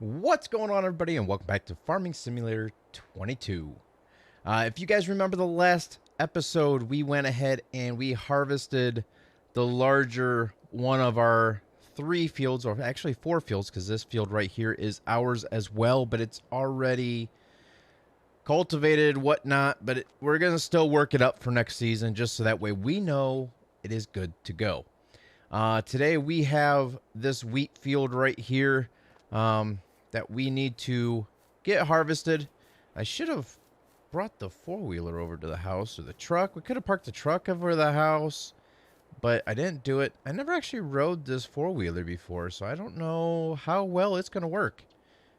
What's going on, everybody, and welcome back to Farming Simulator 22. If you guys remember the last episode, we went ahead and we harvested the larger one of our 3 fields, or actually 4 fields, because this field right here is ours as well, but it's already cultivated, whatnot, but we're going to still work it up for next season, just so that way we know it is good to go. Today we have this wheat field right here that we need to get harvested. I should have brought the 4-wheeler over to the house, or the truck. We could have parked the truck over the house, but I didn't do it. I never actually rode this 4-wheeler before, so I don't know how well it's going to work.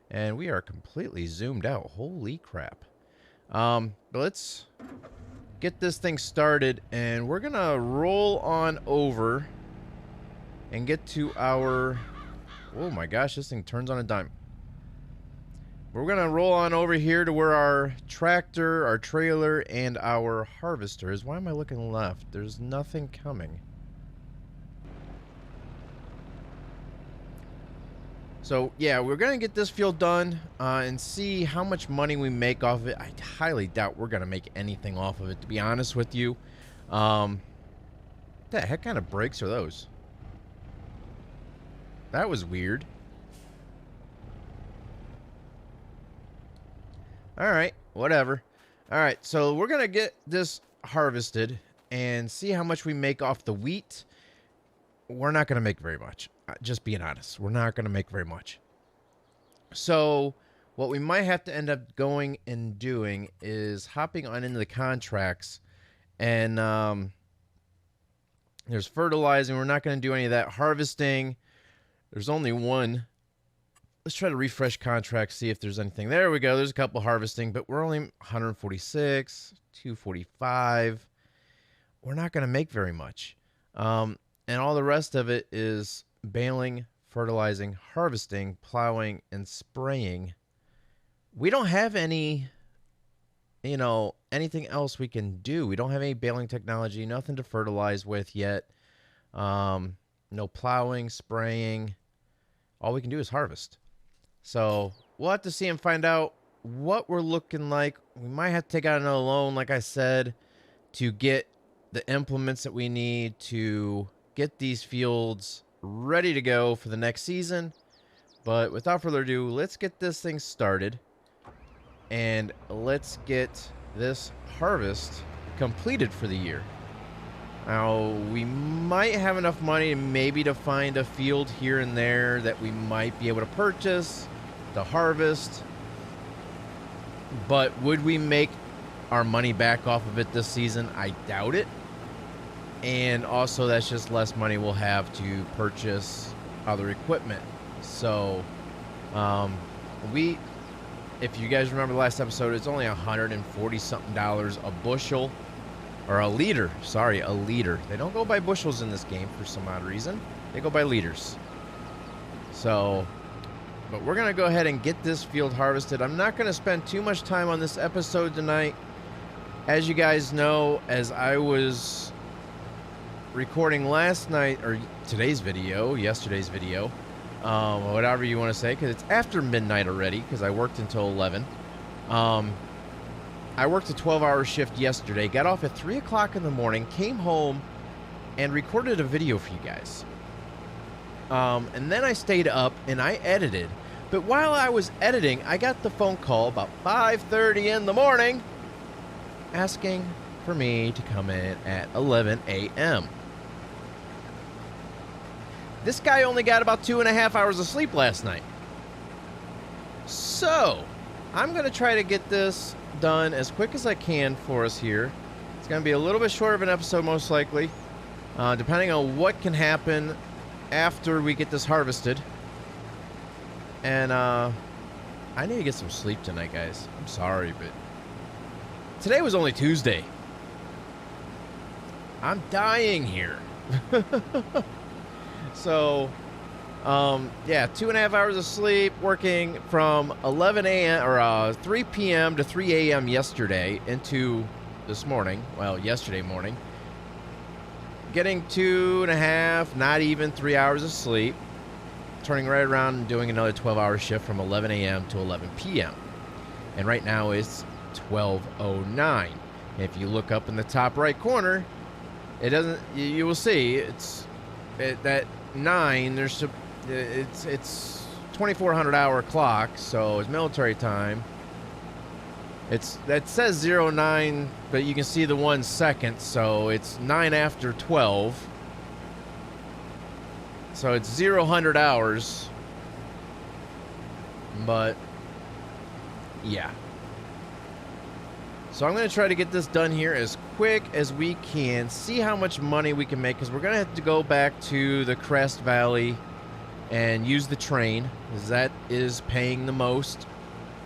And we are completely zoomed out. Holy crap. But let's get this thing started, and we're going to roll on over and get to our... Oh my gosh, this thing turns on a dime. We're going to roll on over here to where our tractor, our trailer, and our harvester is. Why am I looking left? There's nothing coming. So, yeah, we're going to get this field done and see how much money we make off of it. I highly doubt we're going to make anything off of it, to be honest with you. What the heck kind of brakes are those? That was weird. Alright, whatever. Alright, so we're going to get this harvested and see how much we make off the wheat. We're not going to make very much. Just being honest. We're not going to make very much. So, what we might have to end up going and doing is hopping on into the contracts. And there's fertilizing. We're not going to do any of that. Harvesting. There's only one. Let's try to refresh contracts, see if there's anything. There we go. There's a couple harvesting, but we're only 146, 245. We're not going to make very much. And all the rest of it is baling, fertilizing, harvesting, plowing, and spraying. We don't have any, anything else we can do. We don't have any baling technology, nothing to fertilize with yet. No plowing, spraying. All we can do is harvest. So we'll have to see and find out what we're looking like. We might have to take out another loan, like I said, to get the implements that we need to get these fields ready to go for the next season. But without further ado, let's get this thing started. And let's get this harvest completed for the year. Now, we might have enough money maybe to find a field here and there that we might be able to purchase, to harvest. But would we make our money back off of it this season? I doubt it. And also, that's just less money we'll have to purchase other equipment. So, if you guys remember the last episode, it's only $140-something a bushel. Or a liter. Sorry, a liter. They don't go by bushels in this game for some odd reason. They go by liters. So, but we're going to go ahead and get this field harvested. I'm not going to spend too much time on this episode tonight. As you guys know, as I was recording last night, or today's video, yesterday's video, whatever you want to say, because it's after midnight already, because I worked until 11. I worked a 12-hour shift yesterday, got off at 3 o'clock in the morning, came home, and recorded a video for you guys. And then I stayed up, and I edited. But while I was editing, I got the phone call about 5:30 in the morning asking for me to come in at 11 a.m. This guy only got about 2.5 hours of sleep last night. So, I'm going to try to get this done as quick as I can for us here. It's going to be a little bit short of an episode, most likely, depending on what can happen after we get this harvested. And I need to get some sleep tonight, guys. I'm sorry, but today was only Tuesday. I'm dying here. So, yeah, 2.5 hours of sleep, working from 11 a.m. or 3 p.m. to 3 a.m. yesterday into this morning. Well, yesterday morning. Getting 2.5, not even 3 hours of sleep. turning right around and doing another 12-hour shift from 11 a.m. to 11 p.m. And right now it's 12:09. If you look up in the top right corner, it doesn't. You will see that 9. It's 2400-hour clock, so it's military time. That says 09, but you can see the 1 second, so it's 9 after 12. So it's 0 hours. But yeah. So I'm going to try to get this done here as quick as we can. See how much money we can make, because we're going to have to go back to the Crest Valley and use the train, because that is paying the most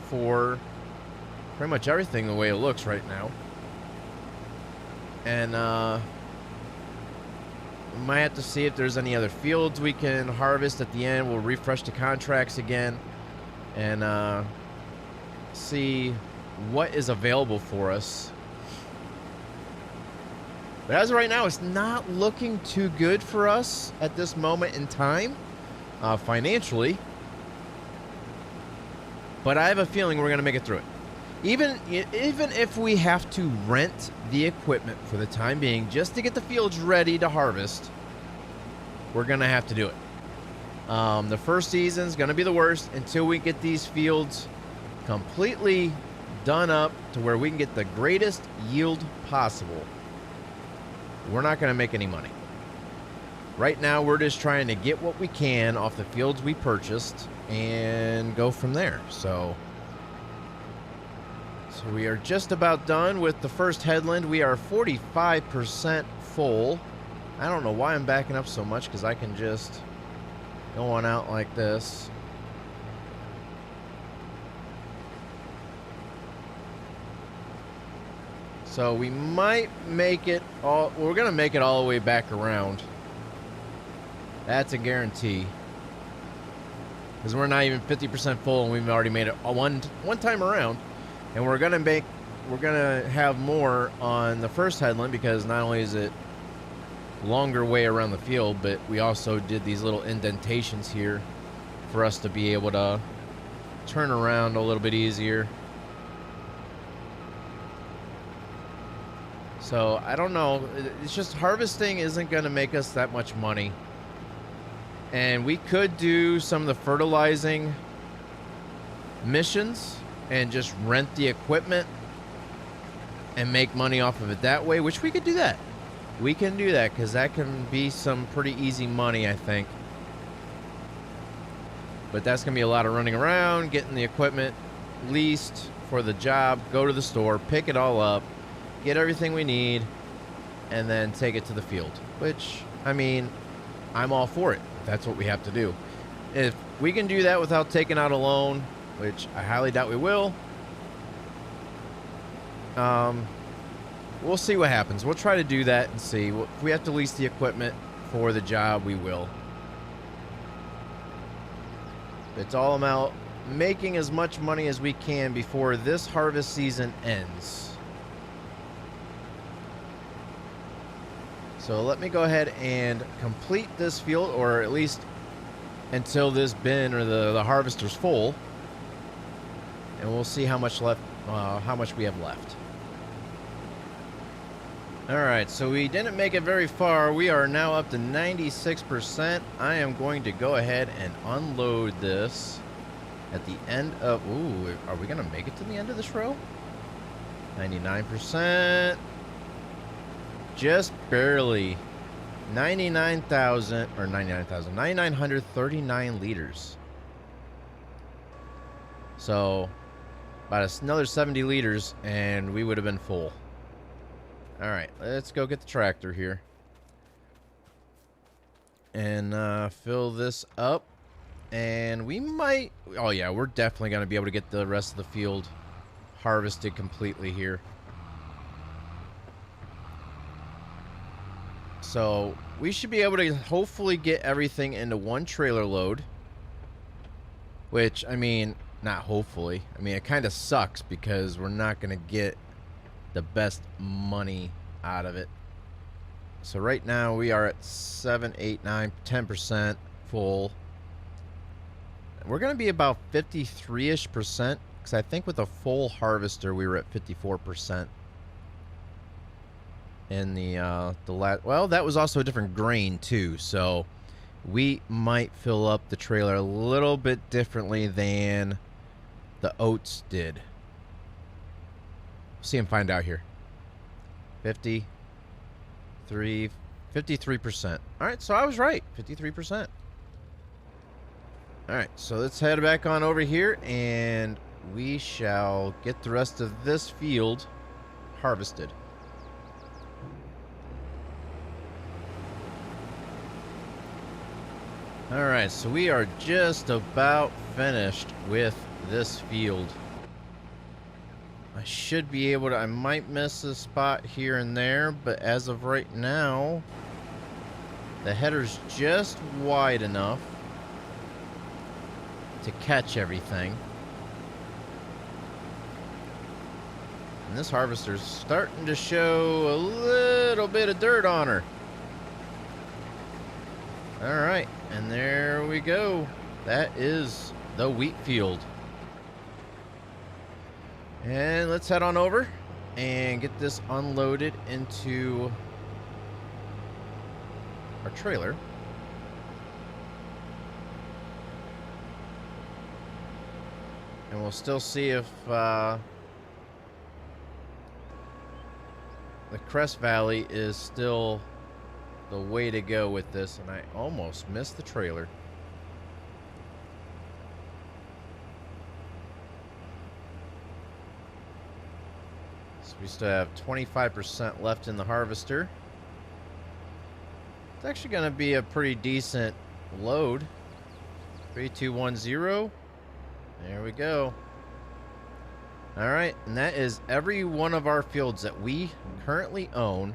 for pretty much everything the way it looks right now. And we might have to see if there's any other fields we can harvest at the end. We'll refresh the contracts again and see what is available for us. But as of right now, it's not looking too good for us at this moment in time, financially. But I have a feeling we're going to make it through it. Even if we have to rent the equipment for the time being just to get the fields ready to harvest, we're going to have to do it. The first season's going to be the worst until we get these fields completely done up to where we can get the greatest yield possible. We're not going to make any money. Right now, we're just trying to get what we can off the fields we purchased and go from there. So we are just about done with the first headland. We are 45% full. I don't know why I'm backing up so much, because I can just go on out like this. So we might make it all. We're going to make it all the way back around. That's a guarantee. Because we're not even 50% full, and we've already made it one time around. And we're going to have more on the first headland, because not only is it longer way around the field, but we also did these little indentations here for us to be able to turn around a little bit easier. So I don't know, it's just harvesting isn't going to make us that much money. And we could do some of the fertilizing missions and just rent the equipment and make money off of it that way, which we could do that. We can do that, because that can be some pretty easy money, I think. But that's going to be a lot of running around, getting the equipment leased for the job, go to the store, pick it all up, get everything we need, and then take it to the field. Which, I mean, I'm all for it. That's what we have to do. If we can do that without taking out a loan, which I highly doubt we will, we'll see what happens. We'll try to do that and see. If we have to lease the equipment for the job, we will. It's all about making as much money as we can before this harvest season ends. So let me go ahead and complete this field, or at least until this bin or the harvester's full, and we'll see how much left, how much we have left. All right, so we didn't make it very far. We are now up to 96%. I am going to go ahead and unload this at the end of... Ooh, are we going to make it to the end of this row? 99%. Just barely. 9,939 liters. So, about another 70 liters, and we would have been full. All right, let's go get the tractor here and fill this up. And we might... Oh, yeah, we're definitely going to be able to get the rest of the field harvested completely here. So we should be able to hopefully get everything into one trailer load. Which, I mean, not hopefully. I mean, it kind of sucks because we're not going to get the best money out of it. So right now we are at 7, 8, 9, 10% full. We're going to be about 53-ish%, because I think with a full harvester we were at 54% in the last. Well, that was also a different grain too, so we might fill up the trailer a little bit differently than the oats did. See and find out here. 53%. All right, so I was right. 53%. All right, so let's head back on over here, and we shall get the rest of this field harvested. All right, so we are just about finished with this field. I should be able to, I might miss a spot here and there, but as of right now, the header's just wide enough to catch everything. And this harvester's starting to show a little bit of dirt on her. All right, and there we go. That is the wheat field. And let's head on over and get this unloaded into our trailer. And we'll still see if the Crest Valley is still the way to go with this. And I almost missed the trailer. So we still have 25% left in the harvester. It's actually going to be a pretty decent load. 3210. There we go. All right, and that is every one of our fields that we currently own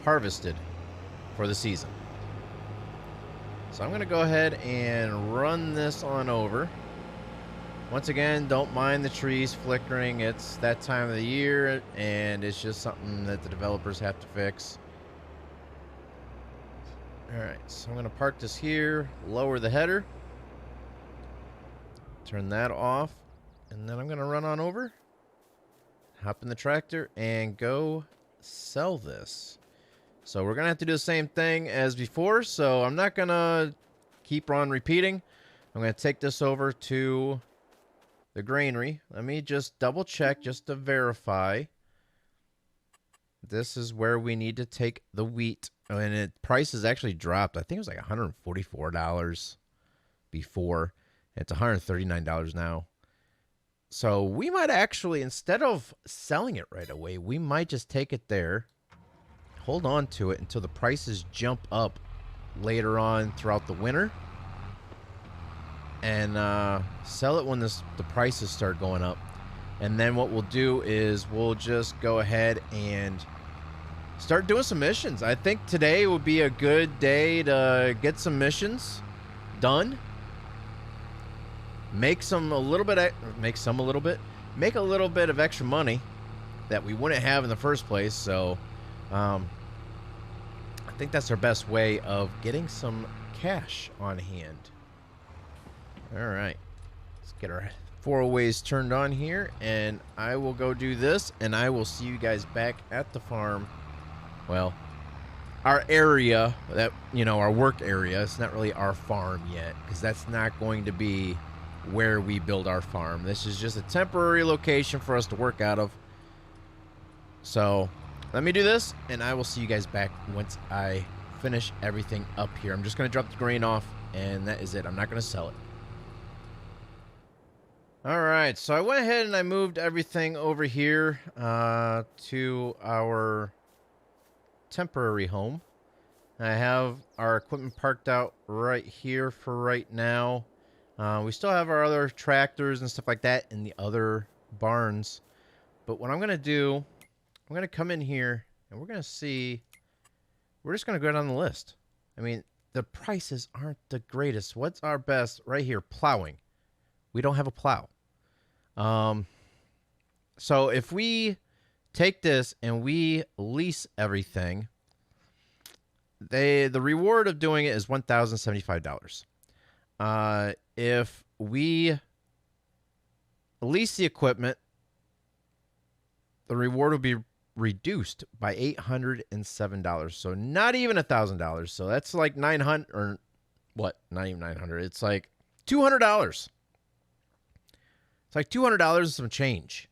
harvested for the season. So I'm going to go ahead and run this on over. Once again, don't mind the trees flickering. It's that time of the year, and it's just something that the developers have to fix. All right, so I'm going to park this here, lower the header, turn that off, and then I'm going to run on over, hop in the tractor, and go sell this. So we're going to have to do the same thing as before, so I'm not going to keep on repeating. I'm going to take this over to the granary. Let me just double check just to verify. This is where we need to take the wheat. And it price has actually dropped. I think it was like $144 before. It's $139 now. So we might actually, instead of selling it right away, we might just take it there, hold on to it until the prices jump up later on throughout the winter, and sell it when the prices start going up. And then what we'll do is we'll just go ahead and start doing some missions. I think today would be a good day to get some missions done. Make a little bit of extra money that we wouldn't have in the first place. So I think that's our best way of getting some cash on hand. All right, let's get our 4-ways turned on here, and I will go do this, and I will see you guys back at the farm. Well, our area, that, you know, our work area. It's not really our farm yet, because that's not going to be where we build our farm. This is just a temporary location for us to work out of. So let me do this, and I will see you guys back once I finish everything up here. I'm just going to drop the grain off, and that is it. I'm not going to sell it. All right, so I went ahead and I moved everything over here to our temporary home. I have our equipment parked out right here for right now. We still have our other tractors and stuff like that in the other barns. But what I'm going to do, I'm going to come in here and we're going to see, we're just going to go down the list. I mean, the prices aren't the greatest. What's our best? Right here, plowing. We don't have a plow. So if we take this and we lease everything, the reward of doing it is $1,075. If we lease the equipment, the reward will be reduced by $807. So not even $1,000. So that's like 900 or what? Not even 900. It's like $200. It's like $200 and some change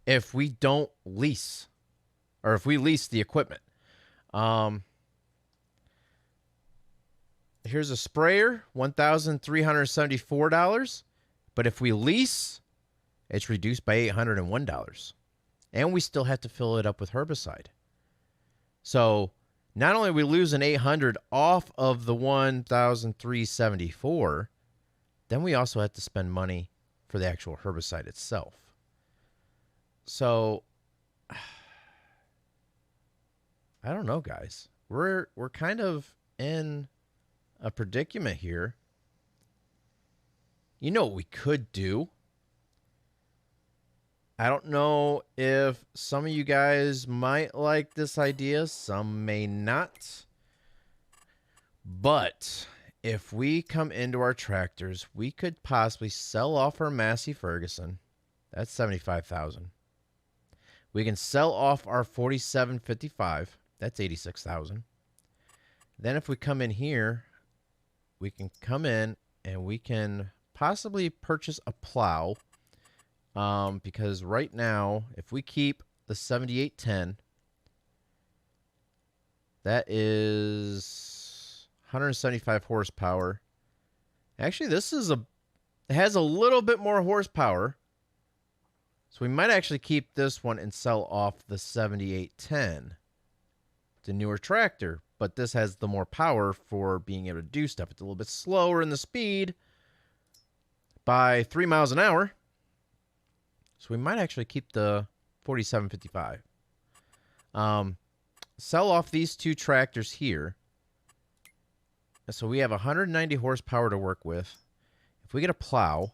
if we don't lease, or if we lease the equipment. Here's a sprayer, $1,374. But if we lease, it's reduced by $801. And we still have to fill it up with herbicide. So not only are we losing $800 off of the $1,374, then we also have to spend money for the actual herbicide itself. So I don't know, guys. We're kind of in a predicament here. You know what we could do? I don't know if some of you guys might like this idea. Some may not. But if we come into our tractors, we could possibly sell off our Massey Ferguson. That's $75,000. We can sell off our 4755. That's $86,000. Then if we come in here, we can come in and we can possibly purchase a plow. Because right now, if we keep the 7810, that is 175 horsepower. Actually, this is it has a little bit more horsepower. So we might actually keep this one and sell off the 7810. It's a newer tractor, but this has the more power for being able to do stuff. It's a little bit slower in the speed by 3 miles an hour. So we might actually keep the 4755. Sell off these two tractors here. So we have 190 horsepower to work with. If we get a plow,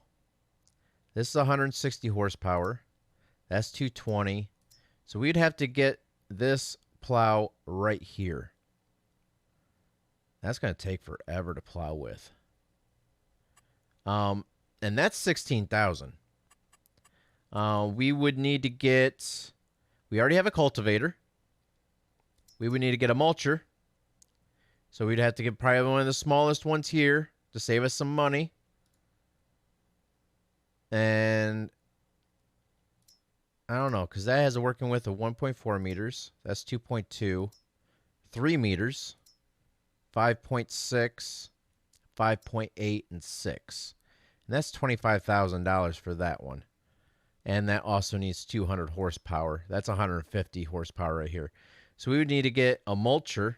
this is 160 horsepower. That's 220. So we'd have to get this plow right here. That's going to take forever to plow with. And that's 16,000. We would need to get, we already have a cultivator. We would need to get a mulcher. So we'd have to get probably one of the smallest ones here to save us some money. And I don't know, because that has a working width of 1.4 meters. That's 2.2. 3 meters. 5.6. 5.8 and 6. And that's $25,000 for that one. And that also needs 200 horsepower. That's 150 horsepower right here. So we would need to get a mulcher.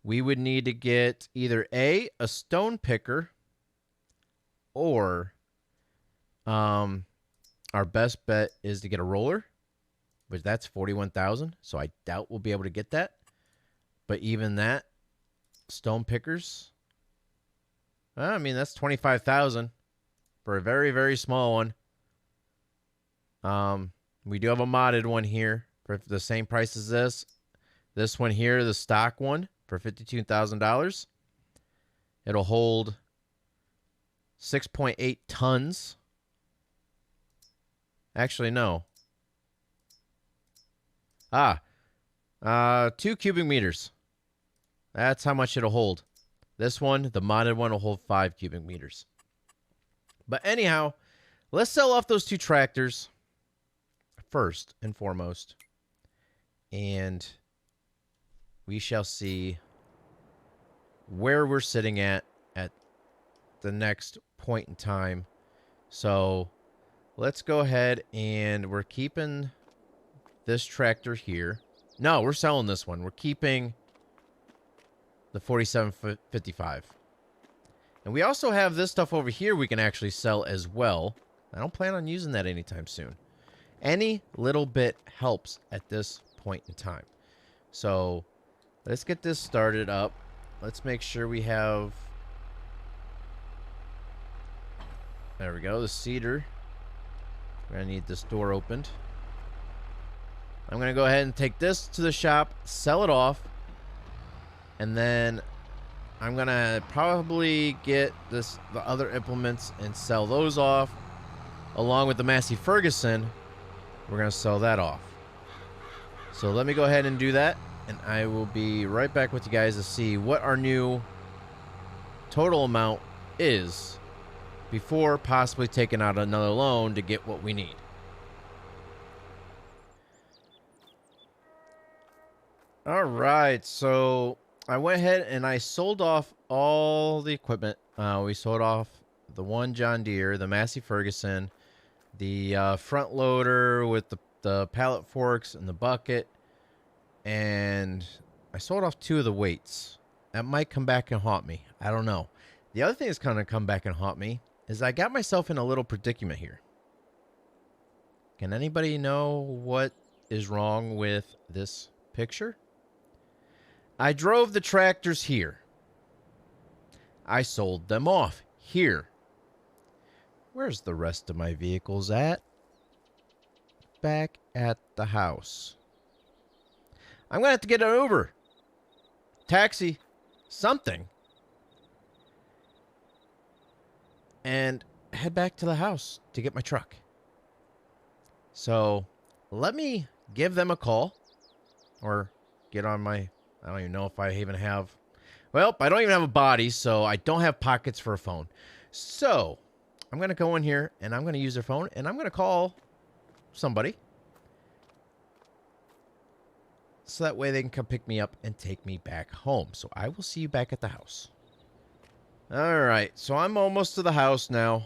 We would need to get either a stone picker, or our best bet is to get a roller, but that's 41,000. So I doubt we'll be able to get that. But even that, stone pickers, I mean, that's 25,000 for a very, very small one. We do have a modded one here for the same price as this. This one here, the stock one, for $52,000. It'll hold 6.8 tons. Actually, no. 2 cubic meters. That's how much it'll hold. This one, the modded one, will hold 5 cubic meters. But anyhow, let's sell off those two tractors first and foremost. And we shall see where we're sitting at the next point in time. So let's go ahead, and we're keeping this tractor here. No, we're selling this one. We're keeping the 4755. And we also have this stuff over here we can actually sell as well. I don't plan on using that anytime soon. Any little bit helps at this point in time. So let's get this started up. Let's make sure we have... There we go, the cedar. We're going to need this door opened. I'm going to go ahead and take this to the shop, sell it off. And then I'm going to probably get the other implements and sell those off. Along with the Massey Ferguson, we're going to sell that off. So let me go ahead and do that. And I will be right back with you guys to see what our new total amount is before possibly taking out another loan to get what we need. All right, so I went ahead and I sold off all the equipment. We sold off the one John Deere, the Massey Ferguson, the front loader with the pallet forks and the bucket, and I sold off 2 of the weights. That might come back and haunt me. I don't know. The other thing that's going to come back and haunt me is I got myself in a little predicament here. Can anybody know what is wrong with this picture? I drove the tractors here. I sold them off here. Where's the rest of my vehicles at? Back at the house. I'm going to have to get an Uber. Taxi. Something. And head back to the house to get my truck. So let me give them a call or get on my, I don't even know if I even have, well, I don't even have a body, so I don't have pockets for a phone. So I'm going to go in here and I'm going to use their phone and I'm going to call somebody so that way they can come pick me up and take me back home. So I will see you back at the house. All right, so I'm almost to the house now.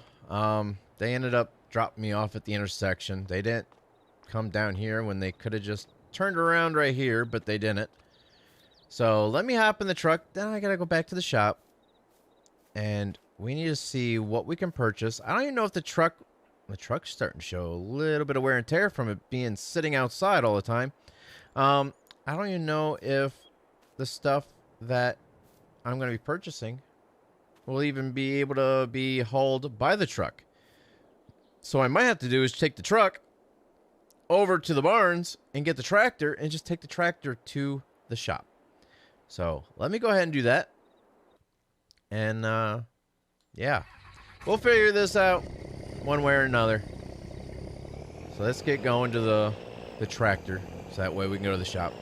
They ended up dropping me off at the intersection. They didn't come down here when they could have just turned around right here, but they didn't. So let me hop in the truck. Then I got to go back to the shop. And we need to see what we can purchase. I don't even know if the truck's starting to show a little bit of wear and tear from it being sitting outside all the time. I don't even know if the stuff that I'm going to be purchasing will even be able to be hauled by the truck. So what I might have to do is take the truck over to the barns and get the tractor and just take the tractor to the shop. So let me go ahead and do that. And yeah, we'll figure this out one way or another. So let's get going to the tractor so that way we can go to the shop.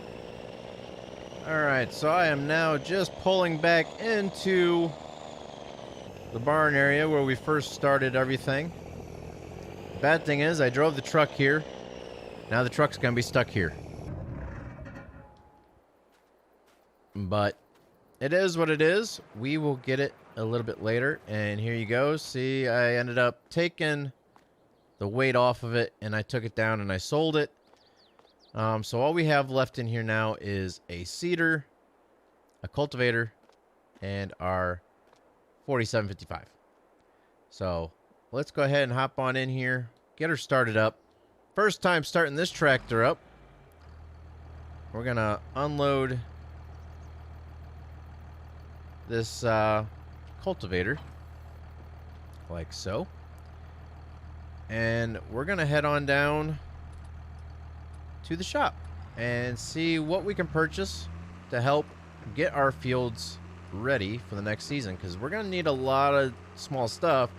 Alright, so I am now just pulling back into the barn area where we first started everything. Bad thing is I drove the truck here. Now the truck's gonna be stuck here. But it is what it is. We will get it a little bit later. And here you go. See, I ended up taking the weight off of it and I took it down and I sold it. So all we have left in here now is a seeder, a cultivator, and our 4755. So let's go ahead and hop on in here, get her started up. First time starting this tractor up. We're gonna unload this cultivator like so, and we're gonna head on down to the shop and see what we can purchase to help get our fields ready for the next season, because we're gonna need a lot of small stuff,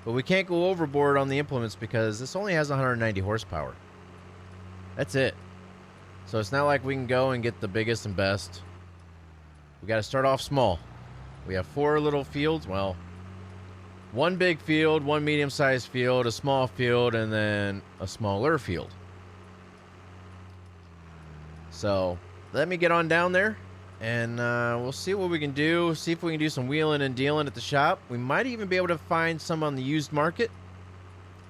but we can't go overboard on the implements because this only has 190 horsepower. That's it. So it's not like we can go and get the biggest and best. We got to start off small. We have 4 little fields. Well, 1 big field, 1 medium-sized field, a small field, and then a smaller field. So let me get on down there, and we'll see what we can do. See if we can do some wheeling and dealing at the shop. We might even be able to find some on the used market.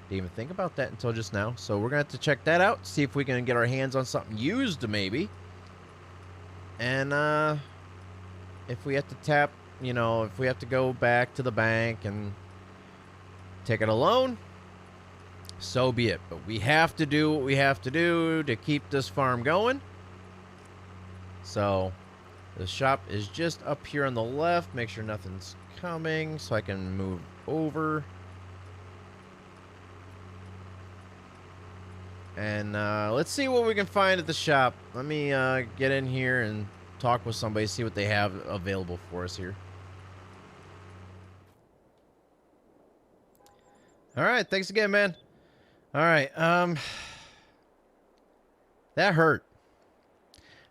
Didn't even think about that until just now. So we're going to have to check that out. See if we can get our hands on something used maybe. And if we have to tap, you know, if we have to go back to the bank and take out a loan, so be it. But we have to do what we have to do to keep this farm going. So the shop is just up here on the left. Make sure nothing's coming so I can move over. And let's see what we can find at the shop. Let me get in here and talk with somebody, see what they have available for us here. All right, thanks again, man. All right, that hurt.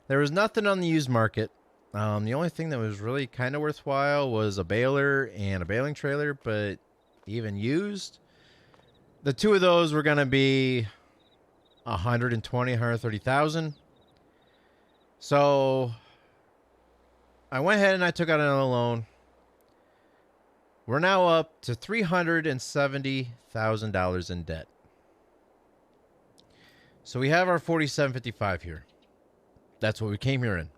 There was nothing on the used market. The only thing that was really kind of worthwhile was a baler and a baling trailer, but even used, the two of those were going to be 120, 130,000. So I went ahead and I took out another loan. We're now up to $370,000 in debt. So we have our 4755 here. That's what we came here in.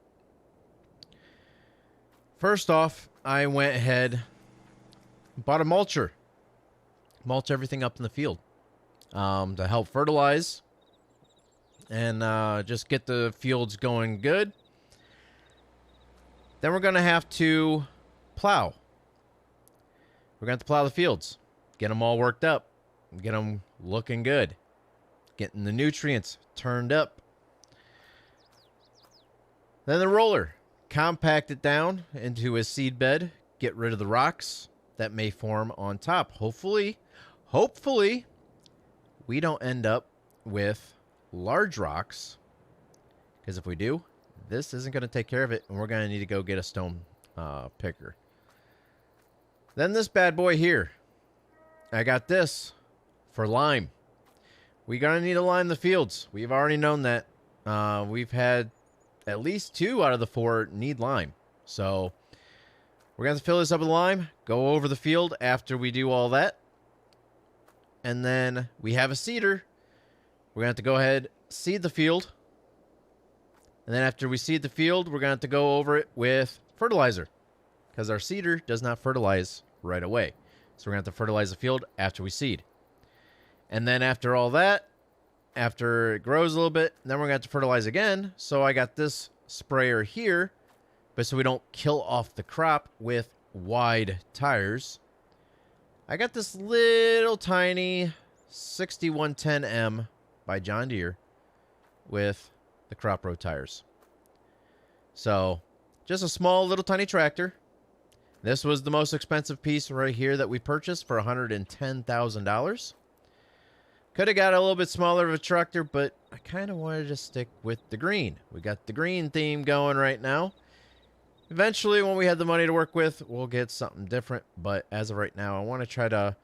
First off, I went ahead and bought a mulcher. Mulch everything up in the field to help fertilize and just get the fields going good. Then we're going to have to plow. We're going to have to plow the fields, get them all worked up, get them looking good, getting the nutrients turned up. Then the roller, compact it down into a seed bed, get rid of the rocks that may form on top. Hopefully, we don't end up with large rocks, because if we do, this isn't going to take care of it, and we're going to need to go get a stone picker. Then this bad boy here. I got this for lime. We're going to need to lime the fields. We've already known that. We've had at least 2 out of the 4 need lime. So we're going to fill this up with lime, go over the field after we do all that. And then we have a seeder. We're going to have to go ahead, seed the field. And then after we seed the field, we're going to have to go over it with fertilizer, because our seeder does not fertilize right away. So we're going to have to fertilize the field after we seed. And then after all that, after it grows a little bit, then we're going to have to fertilize again. So I got this sprayer here, but so we don't kill off the crop with wide tires, I got this little tiny 6110M by John Deere with the crop road tires. So just a small little tiny tractor. This was the most expensive piece right here that we purchased for $110,000. Could have got a little bit smaller of a tractor, but I kind of wanted to stick with the green. We got the green theme going right now. Eventually, when we have the money to work with, we'll get something different. But as of right now, I want to try to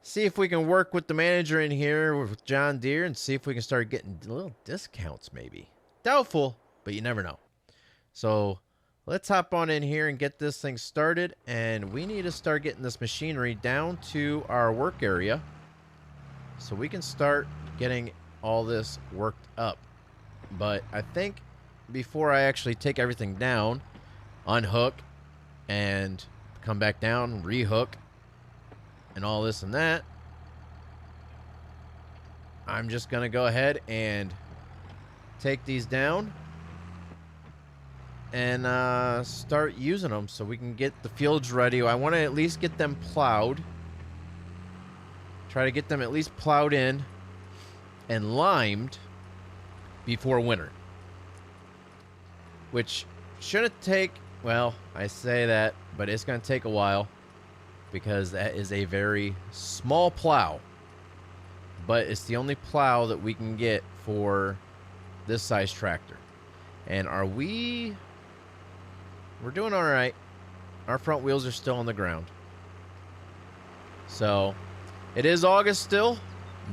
see if we can work with the manager in here with John Deere and see if we can start getting little discounts maybe. Doubtful, but you never know. So let's hop on in here and get this thing started. And we need to start getting this machinery down to our work area so we can start getting all this worked up. But I think before I actually take everything down, unhook and come back down, rehook, and all this and that, I'm just going to go ahead and take these down and start using them so we can get the fields ready. I want to at least get them plowed. Try to get them at least plowed in and limed before winter. Which shouldn't take, well, I say that, but it's going to take a while because that is a very small plow. But it's the only plow that we can get for this size tractor. And we're doing all right. Our front wheels are still on the ground. So it is August still,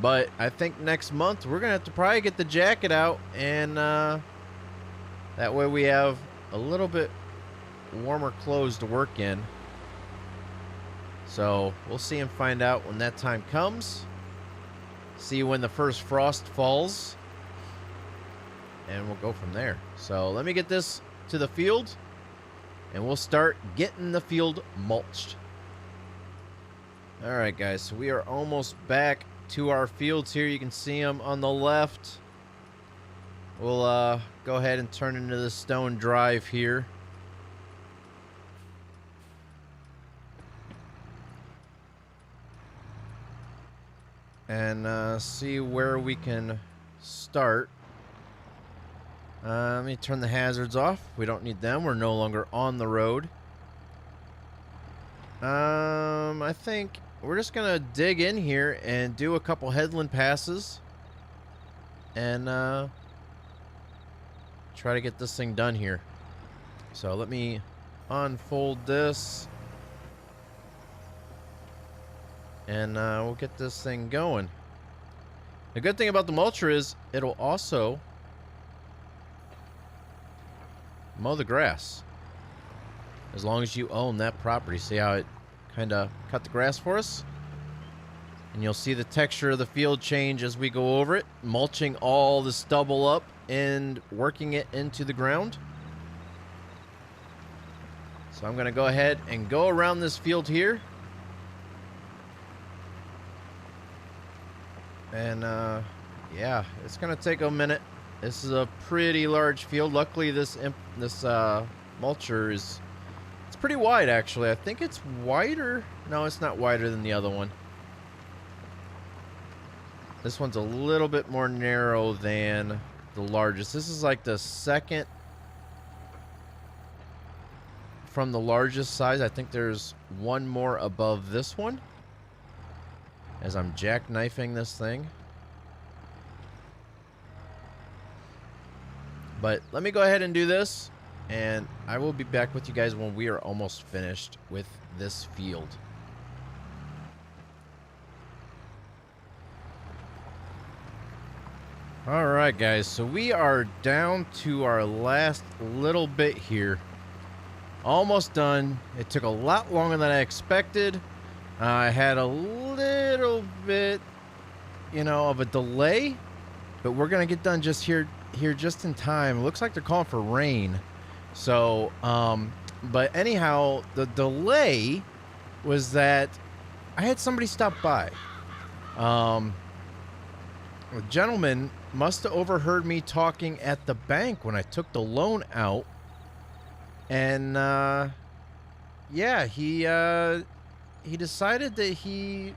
but I think next month we're going to have to probably get the jacket out, and that way we have a little bit warmer clothes to work in. So we'll see and find out when that time comes. See when the first frost falls, and we'll go from there. So let me get this to the field, and we'll start getting the field mulched. All right, guys, so we are almost back to our fields here. You can see them on the left. We'll go ahead and turn into the stone drive here. And see where we can start. Let me turn the hazards off. We don't need them. We're no longer on the road. I think we're just gonna dig in here and do a couple headland passes. And, try to get this thing done here. So let me unfold this. And, we'll get this thing going. The good thing about the mulcher is it'll also mow the grass. As long as you own that property. See how it kind of cut the grass for us? And you'll see the texture of the field change as we go over it, mulching all the stubble up and working it into the ground. So I'm going to go ahead and go around this field here. And, yeah, it's going to take a minute. This is a pretty large field. Luckily, this mulcher is... It's pretty wide, actually. I think it's wider. No, it's not wider than the other one. This one's a little bit more narrow than the largest. This is like the second from the largest size. I think there's one more above this one. As I'm jackknifing this thing. But let me go ahead and do this. And I will be back with you guys when we are almost finished with this field. Alright guys, so we are down to our last little bit here. Almost done. It took a lot longer than I expected. I had a little bit, you know, of a delay. But we're going to get done just here just in time. It looks like they're calling for rain. So, but anyhow, the delay was that I had somebody stop by. A gentleman must have overheard me talking at the bank when I took the loan out. And, yeah, he decided that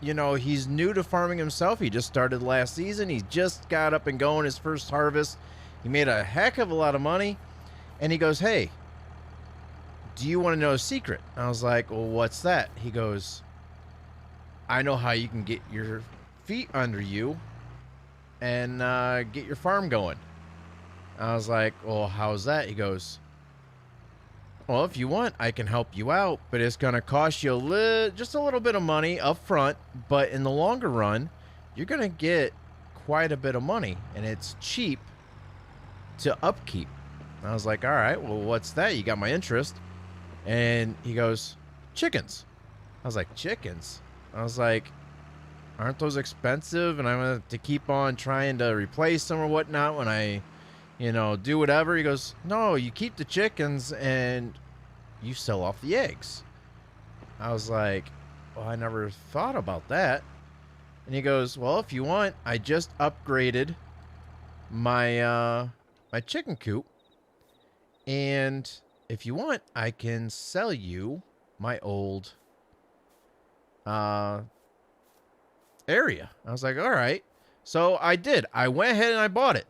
you know, he's new to farming himself. He just started last season. He just got up and going his first harvest. He made a heck of a lot of money. And he goes, hey, do you want to know a secret? I was like, well, what's that? He goes, I know how you can get your feet under you and get your farm going. I was like, well, how's that? He goes, well, if you want, I can help you out, but it's going to cost you just a little bit of money up front. But in the longer run, you're going to get quite a bit of money, and it's cheap to upkeep. I was like, all right, well, what's that? You got my interest. And he goes, chickens. I was like, chickens? I was like, aren't those expensive? And I'm going to keep on trying to replace them or whatnot when I, you know, do whatever. He goes, no, you keep the chickens and you sell off the eggs. I was like, well, I never thought about that. And he goes, well, if you want, I just upgraded my, my chicken coop. And if you want, I can sell you my old area. I was like, all right. So I did. I went ahead and I bought it.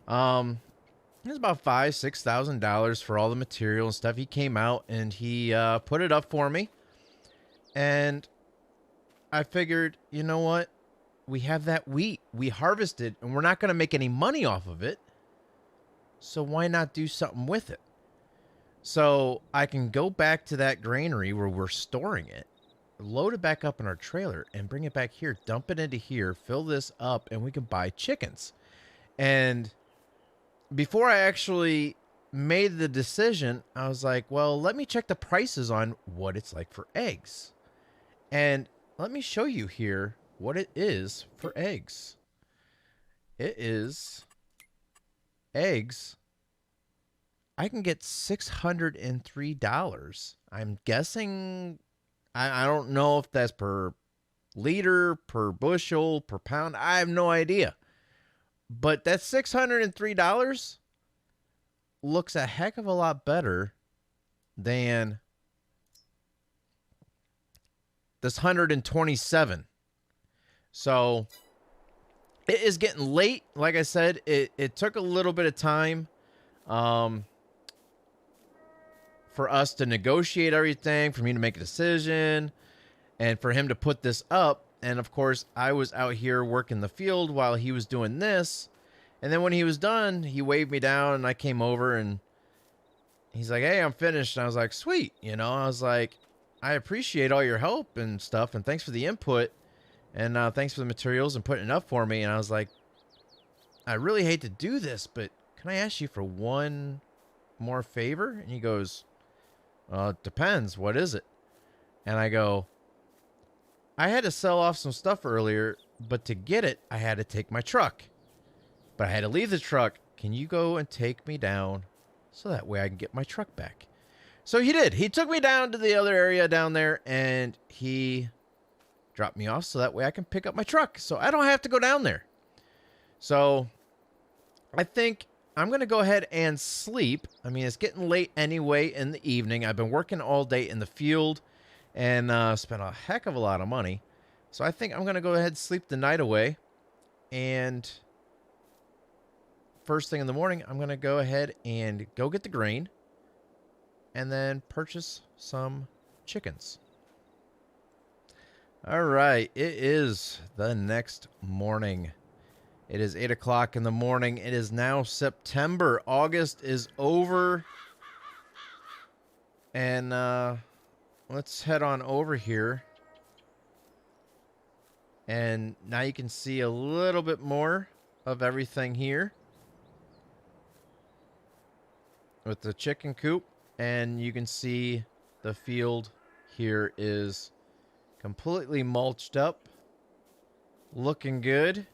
It was about $5,000-$6,000 for all the material and stuff. He came out and he put it up for me. And I figured, you know what? We have that wheat. We harvested and we're not going to make any money off of it. So why not do something with it? So I can go back to that granary where we're storing it, load it back up in our trailer, and bring it back here, dump it into here, fill this up, and we can buy chickens. And before I actually made the decision, I was like, well, let me check the prices on what it's like for eggs. And let me show you here what it is for eggs. It is eggs. I can get $603. I'm guessing, I don't know if that's per liter, per bushel, per pound. I have no idea. But that $603 looks a heck of a lot better than this 127. So it is getting late. Like I said, it took a little bit of time. for us to negotiate everything, for me to make a decision, and for him to put this up. And of course, I was out here working the field while he was doing this. And then when he was done, he waved me down and I came over and he's like, "Hey, I'm finished." And I was like, "Sweet." You know, I was like, "I appreciate all your help and stuff. And thanks for the input. And thanks for the materials and putting it up for me." And I was like, "I really hate to do this, but can I ask you for one more favor?" And he goes, "It depends. What is it?" And I go, "I had to sell off some stuff earlier, but to get it, I had to take my truck. But I had to leave the truck. Can you go and take me down so that way I can get my truck back?" So he did. He took me down to the other area down there, and he dropped me off so that way I can pick up my truck. So I don't have to go down there. So I think I'm going to go ahead and sleep. I mean, it's getting late anyway in the evening. I've been working all day in the field and spent a heck of a lot of money. So I think I'm going to go ahead and sleep the night away. And first thing in the morning, I'm going to go ahead and go get the grain and then purchase some chickens. All right, it is the next morning. It is 8 o'clock in the morning. It is now September. August is over. And let's head on over here. And now you can see a little bit more of everything here with the chicken coop. And you can see the field here is completely mulched up, looking good.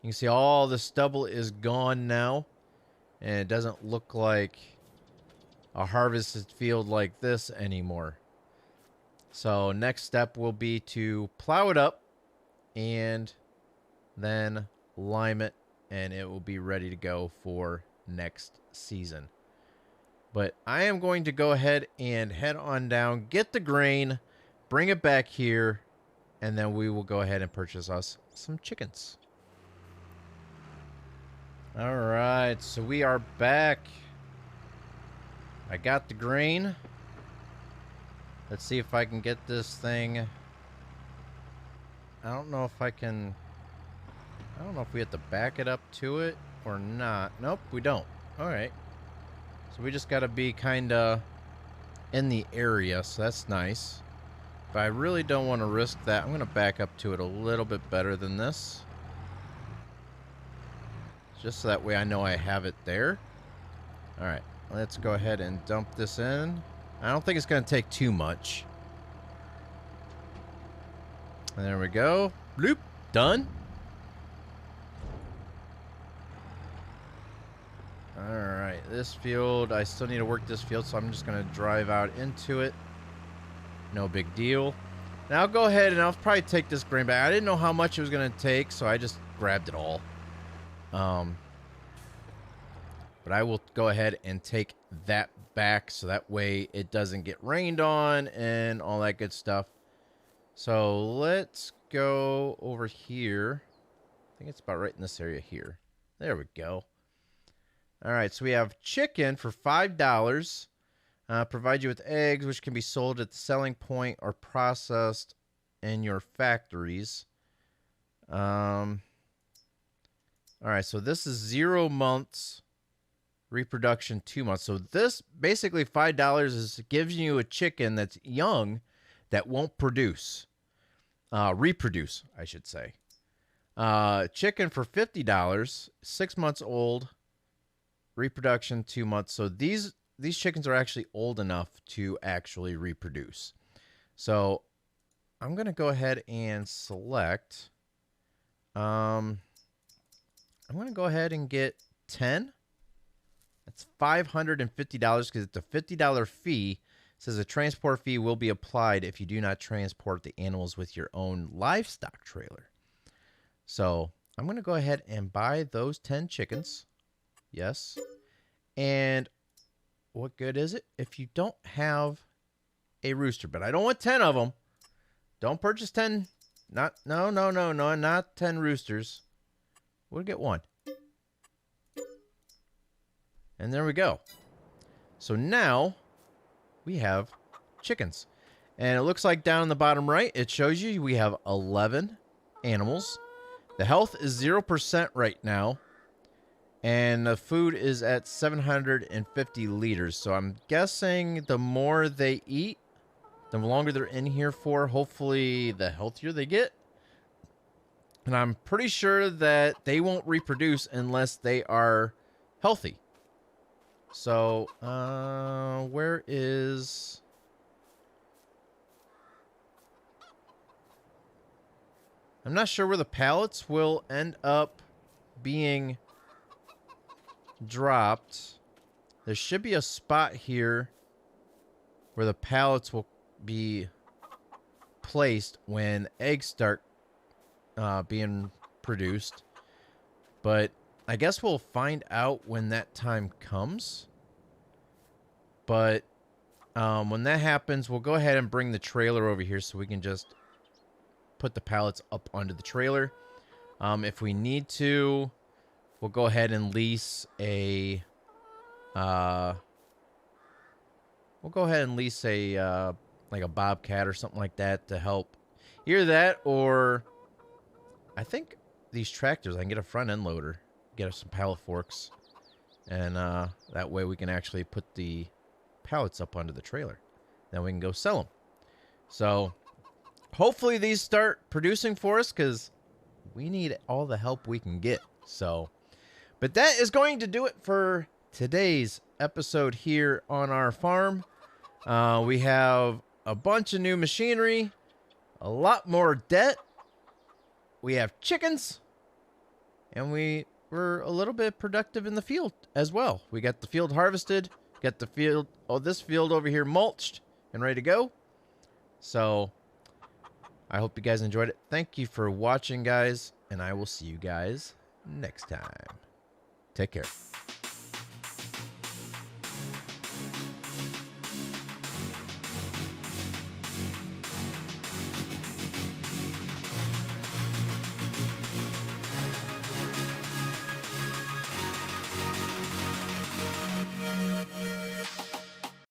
You can see all the stubble is gone now, and it doesn't look like a harvested field like this anymore. So next step will be to plow it up and then lime it, and it will be ready to go for next season. But I am going to go ahead and head on down, get the grain, bring it back here, and then we will go ahead and purchase us some chickens. All right, so we are back. I got the grain. Let's see if I can get this thing. I don't know if I can. I don't know if we have to back it up to it or not. Nope, we don't. All right. So we just got to be kind of in the area, so that's nice. But I really don't want to risk that. I'm going to back up to it a little bit better than this. Just so that way I know I have it there. All right, let's go ahead and dump this in. I don't think it's going to take too much. There we go. Bloop. Done. All right, this field, I still need to work this field, so I'm just going to drive out into it. No big deal. Now I'll go ahead and I'll probably take this grain back. I didn't know how much it was going to take, so I just grabbed it all. But I will go ahead and take that back so that way it doesn't get rained on and all that good stuff. So let's go over here. I think it's about right in this area here. There we go. All right, so we have chicken for $5. Provide you with eggs, which can be sold at the selling point or processed in your factories. All right, so this is 0 months, reproduction 2 months. So this basically $5 gives you a chicken that's young that won't produce, reproduce, I should say. Chicken for $50, 6 months old, reproduction 2 months. So these chickens are actually old enough to actually reproduce. So I'm going to go ahead and select. I'm going to go ahead and get 10. That's $550 because it's a $50 fee. It says a transport fee will be applied if you do not transport the animals with your own livestock trailer. So I'm going to go ahead and buy those 10 chickens. Yes. And what good is it if you don't have a rooster? But I don't want 10 of them. Don't purchase 10. No, not 10 roosters. We'll get one. And there we go. So now we have chickens. And it looks like down in the bottom right, it shows you we have 11 animals. The health is 0% right now. And the food is at 750 liters. So I'm guessing the more they eat, the longer they're in here for, hopefully the healthier they get. And I'm pretty sure that they won't reproduce unless they are healthy. So, where is... I'm not sure where the pallets will end up being dropped. There should be a spot here where the pallets will be placed when eggs start being produced. But I guess we'll find out when that time comes. But when that happens, we'll go ahead and bring the trailer over here so we can just put the pallets up onto the trailer. If we need to, we'll go ahead and lease a like a bobcat or something like that to help. Either that, or I think these tractors, I can get a front end loader, get us some pallet forks, and that way we can actually put the pallets up onto the trailer. Then we can go sell them. So hopefully these start producing for us, because we need all the help we can get. So, but that is going to do it for today's episode here on our farm. We have a bunch of new machinery, a lot more debt. We have chickens, and we were a little bit productive in the field as well. We got the field harvested, got the field, this field over here mulched and ready to go. So I hope you guys enjoyed it. Thank you for watching, guys, and I will see you guys next time. Take care.